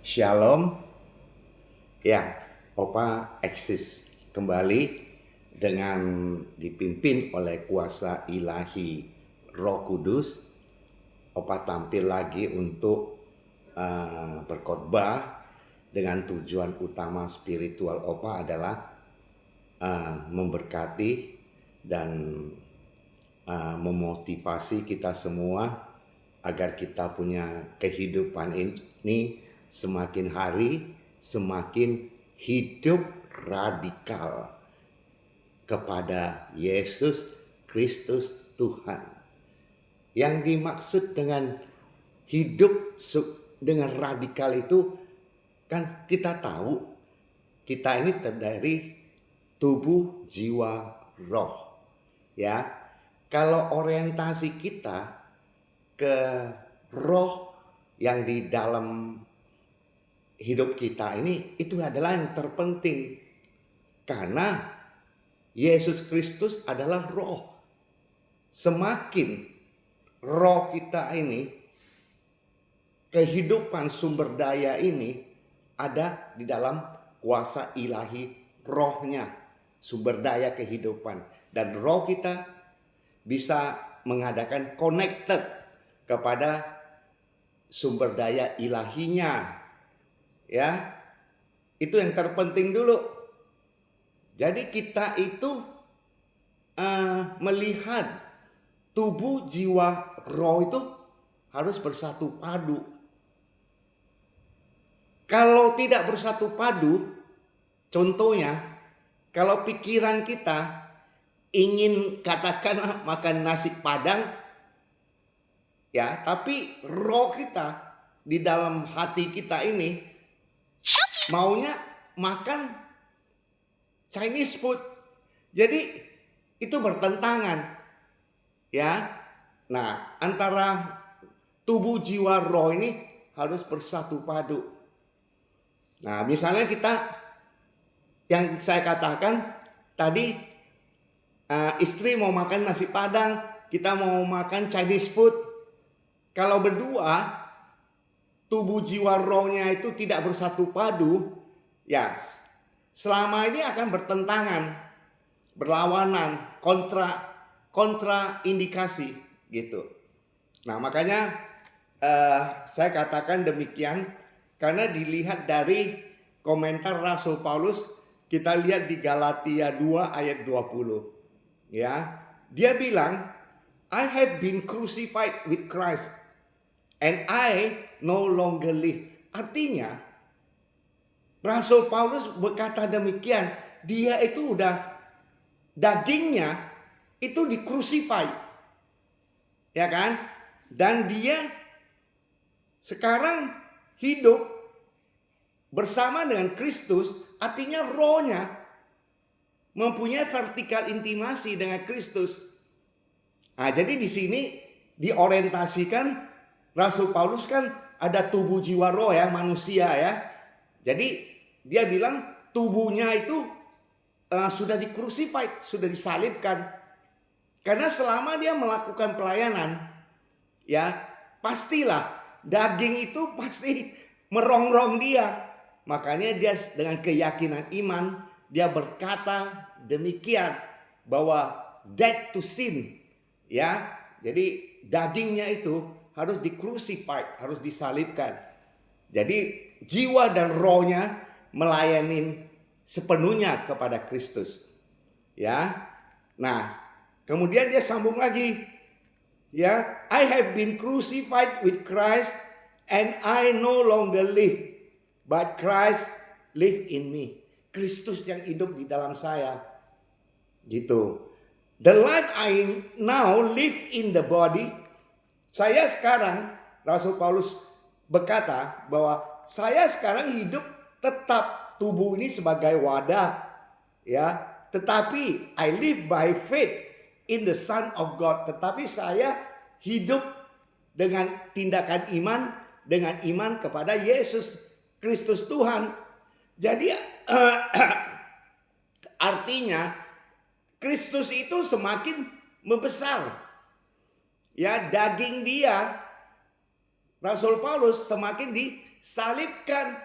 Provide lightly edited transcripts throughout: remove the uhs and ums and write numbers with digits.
Shalom, ya, Opa eksis kembali dengan dipimpin oleh kuasa ilahi Roh Kudus. Opa tampil lagi untuk berkhotbah dengan tujuan utama spiritual Opa adalah memberkati dan memotivasi kita semua agar kita punya kehidupan ini semakin hari semakin hidup radikal kepada Yesus Kristus Tuhan. Yang dimaksud dengan hidup dengan radikal itu kan kita tahu kita ini terdiri tubuh, jiwa, roh. Ya, kalau orientasi kita ke roh yang di dalam hidup kita ini, itu adalah yang terpenting. Karena Yesus Kristus adalah roh. Semakin roh kita ini, kehidupan sumber daya ini ada di dalam kuasa ilahi rohnya, sumber daya kehidupan. Dan roh kita bisa mengadakan connected kepada sumber daya ilahinya. Ya, itu yang terpenting dulu. Jadi kita itu melihat tubuh, jiwa, roh itu harus bersatu padu. Kalau tidak bersatu padu, contohnya, kalau pikiran kita ingin katakan makan nasi padang, ya, tapi roh kita di dalam hati kita ini maunya makan Chinese food. Jadi itu bertentangan. Ya. Nah, antara tubuh, jiwa, roh ini harus bersatu padu. Nah, misalnya kita yang saya katakan tadi, istri mau makan nasi padang, kita mau makan Chinese food. Kalau berdua tubuh, jiwa, rohnya itu tidak bersatu padu, ya selama ini akan bertentangan, berlawanan, kontra indikasi gitu. Nah, makanya saya katakan demikian karena dilihat dari komentar Rasul Paulus, kita lihat di Galatia 2 ayat 20. Ya, dia bilang, I have been crucified with Christ and I no longer live. Artinya, Rasul Paulus berkata demikian, dia itu udah dagingnya itu di-crucify. Ya kan? Dan dia sekarang hidup bersama dengan Kristus, artinya rohnya mempunyai vertikal intimasi dengan Kristus. Nah, jadi di sini diorientasikan Rasul Paulus kan ada tubuh, jiwa, roh ya, manusia ya. Jadi dia bilang tubuhnya itu sudah di-crucified, sudah disalibkan. Karena selama dia melakukan pelayanan, ya pastilah daging itu pasti merongrong dia. Makanya dia dengan keyakinan iman, dia berkata demikian, bahwa dead to sin. Ya, jadi dagingnya itu harus di-crucified, harus disalibkan. Jadi jiwa dan rohnya melayani sepenuhnya kepada Kristus. Ya. Nah, kemudian dia sambung lagi. Ya, I have been crucified with Christ and I no longer live, but Christ live in me. Kristus yang hidup di dalam saya. Gitu. The life I now live in the body. Saya sekarang, Rasul Paulus berkata bahwa saya sekarang hidup tetap tubuh ini sebagai wadah, ya. Tetapi I live by faith in the Son of God. Tetapi saya hidup dengan tindakan iman, dengan iman kepada Yesus Kristus Tuhan. Jadi artinya Kristus itu semakin membesar. Ya, daging dia, Rasul Paulus semakin disalibkan.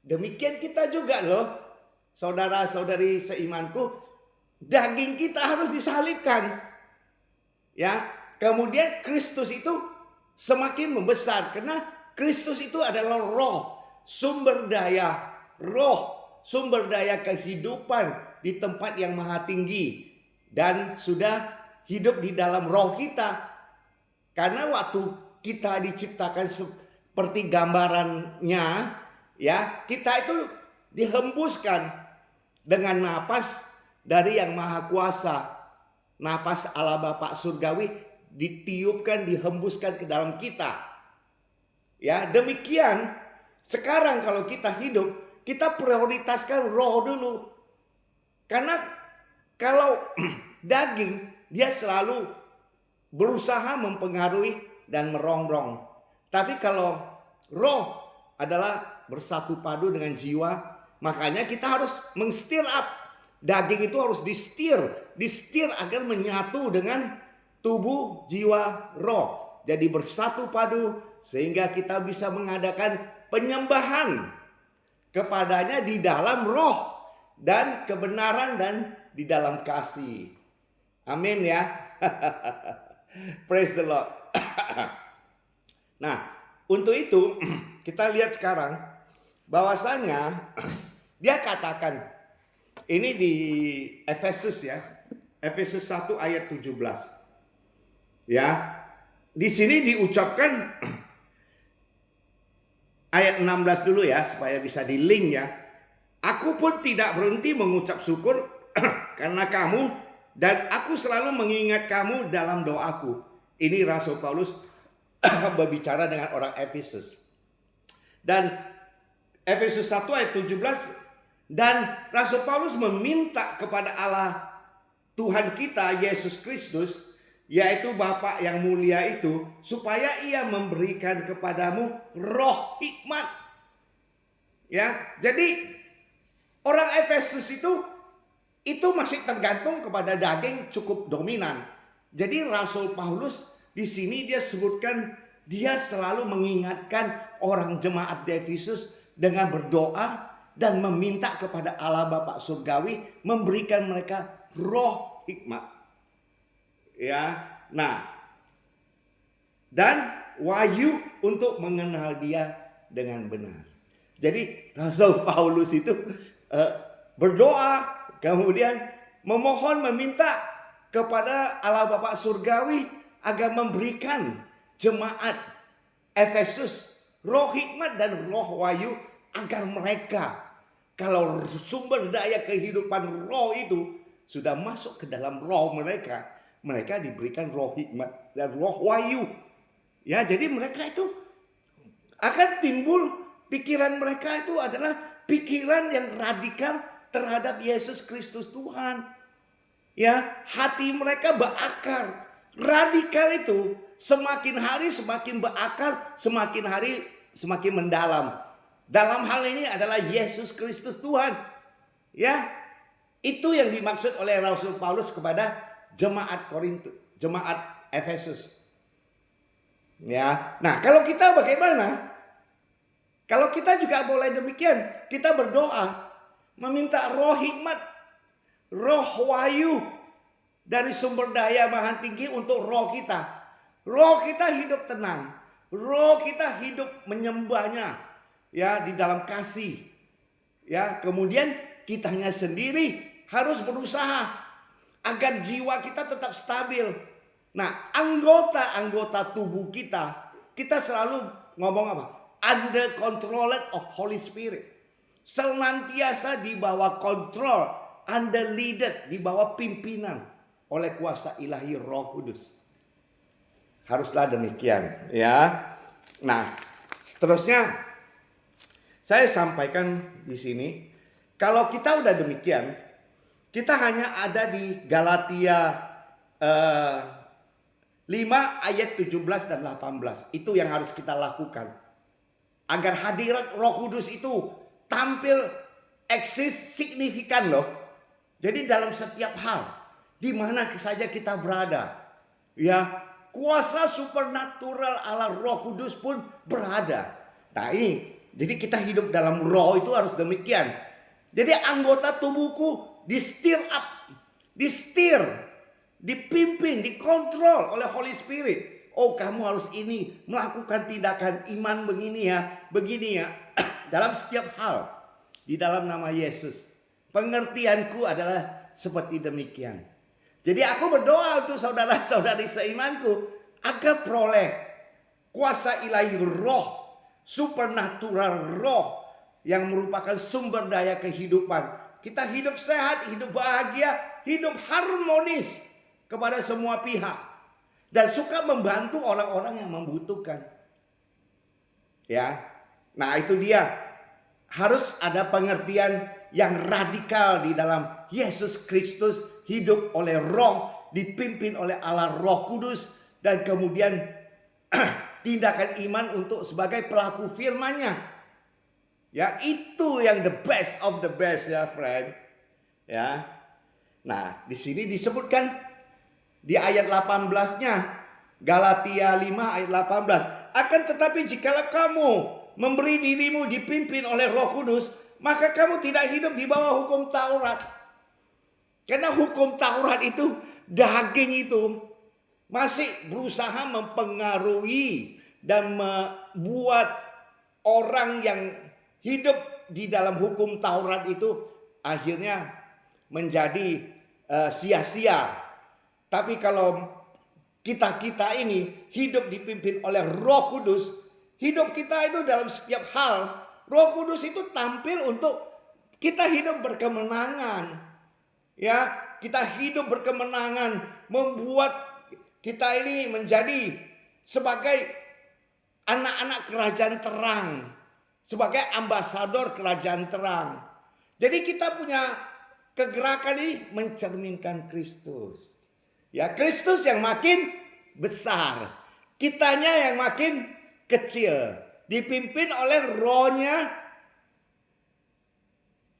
Demikian kita juga loh, saudara-saudari seimanku, daging kita harus disalibkan. Ya, kemudian Kristus itu semakin membesar karena Kristus itu adalah roh, sumber daya, sumber daya kehidupan di tempat yang maha tinggi dan sudah hidup di dalam roh kita. Karena waktu kita diciptakan seperti gambarannya, ya, kita itu dihembuskan dengan napas dari yang maha kuasa. Napas Allah Bapa surgawi ditiupkan, dihembuskan ke dalam kita. Ya, demikian sekarang kalau kita hidup, kita prioritaskan roh dulu. Karena kalau daging, dia selalu berusaha mempengaruhi dan merongrong. Tapi kalau roh adalah bersatu padu dengan jiwa, makanya kita harus meng-stir up. Daging itu harus di-stir agar menyatu dengan tubuh, jiwa, roh. Jadi bersatu padu sehingga kita bisa mengadakan penyembahan kepadanya di dalam roh dan kebenaran dan di dalam kasih. Amin ya. Praise the Lord. Nah, untuk itu kita lihat sekarang bahwasanya dia katakan ini di Efesus ya. Efesus 1 ayat 17. Ya. Di sini diucapkan ayat 16 dulu ya supaya bisa di-link ya. Aku pun tidak berhenti mengucap syukur karena kamu dan aku selalu mengingat kamu dalam doaku. Ini Rasul Paulus berbicara dengan orang Efesus. Dan Efesus 1 ayat 17, dan Rasul Paulus meminta kepada Allah Tuhan kita Yesus Kristus, yaitu Bapa yang mulia itu, supaya ia memberikan kepadamu roh hikmat. Ya, jadi orang Efesus itu masih tergantung kepada daging cukup dominan. Jadi Rasul Paulus di sini dia sebutkan dia selalu mengingatkan orang jemaat di Efesus dengan berdoa dan meminta kepada Allah Bapa surgawi memberikan mereka roh hikmat. Ya. Nah, dan wahyu untuk mengenal dia dengan benar. Jadi Rasul Paulus itu berdoa, kemudian memohon, meminta kepada Allah Bapa surgawi agar memberikan jemaat Efesus roh hikmat dan roh wahyu, agar mereka, kalau sumber daya kehidupan roh itu sudah masuk ke dalam roh mereka, mereka diberikan roh hikmat dan roh wahyu. Ya, jadi mereka itu akan timbul pikiran mereka itu adalah pikiran yang radikal terhadap Yesus Kristus Tuhan. Ya, hati mereka berakar. Radikal itu semakin hari semakin berakar, semakin hari semakin mendalam. Dalam hal ini adalah Yesus Kristus Tuhan. Ya, itu yang dimaksud oleh Rasul Paulus kepada jemaat Korintus, jemaat Efesus. Ya, nah kalau kita bagaimana? Kalau kita juga boleh demikian, kita berdoa meminta roh hikmat, roh wahyu dari sumber daya maha tinggi untuk roh kita. Roh kita hidup tenang, roh kita hidup menyembahnya, ya, di dalam kasih. Ya, kemudian kitanya sendiri harus berusaha agar jiwa kita tetap stabil. Nah, anggota-anggota tubuh kita selalu ngomong apa? Under control of Holy Spirit. Senantiasa di bawah kontrol, under leaded, di bawah pimpinan oleh kuasa ilahi Roh Kudus. Haruslah demikian, ya. Nah, seterusnya saya sampaikan di sini, kalau kita udah demikian, kita hanya ada di Galatia 5 ayat 17 dan 18. Itu yang harus kita lakukan. Agar hadirat Roh Kudus itu tampil eksis signifikan loh. Jadi dalam setiap hal, di mana saja kita berada, ya, kuasa supernatural Allah Roh Kudus pun berada. Nah ini, jadi kita hidup dalam roh itu harus demikian. Jadi anggota tubuhku di-stir up, di-stir, dipimpin, dikontrol oleh Holy Spirit. Oh, kamu harus ini, melakukan tindakan iman begini ya, dalam setiap hal. Di dalam nama Yesus. Pengertianku adalah seperti demikian. Jadi aku berdoa untuk saudara-saudari seimanku agar peroleh kuasa ilahi roh, supernatural roh yang merupakan sumber daya kehidupan. Kita hidup sehat, hidup bahagia, hidup harmonis kepada semua pihak. Dan suka membantu orang-orang yang membutuhkan. Ya. Nah, itu dia. Harus ada pengertian yang radikal di dalam Yesus Kristus, hidup oleh roh, dipimpin oleh Allah Roh Kudus, dan kemudian tindakan iman untuk sebagai pelaku firman-Nya. Ya, itu yang the best of the best ya, friend. Ya. Nah, di sini disebutkan di ayat 18-nya, Galatia 5 ayat 18. Akan tetapi jikalau kamu memberi dirimu dipimpin oleh Roh Kudus, maka kamu tidak hidup di bawah hukum Taurat. Karena hukum Taurat itu, daging itu masih berusaha mempengaruhi dan membuat orang yang hidup di dalam hukum Taurat itu akhirnya menjadi sia-sia. Tapi kalau kita ini hidup dipimpin oleh Roh Kudus, hidup kita itu dalam setiap hal, Roh Kudus itu tampil untuk kita hidup berkemenangan. Ya, kita hidup berkemenangan, membuat kita ini menjadi sebagai anak-anak kerajaan terang, sebagai ambasador kerajaan terang. Jadi kita punya kegerakan ini mencerminkan Kristus. Ya, Kristus yang makin besar, kitanya yang makin kecil, dipimpin oleh rohnya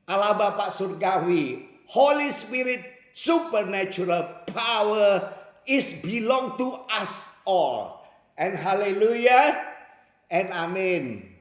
Allah Bapa Surgawi. Holy Spirit, supernatural power is belong to us all. And hallelujah and amen.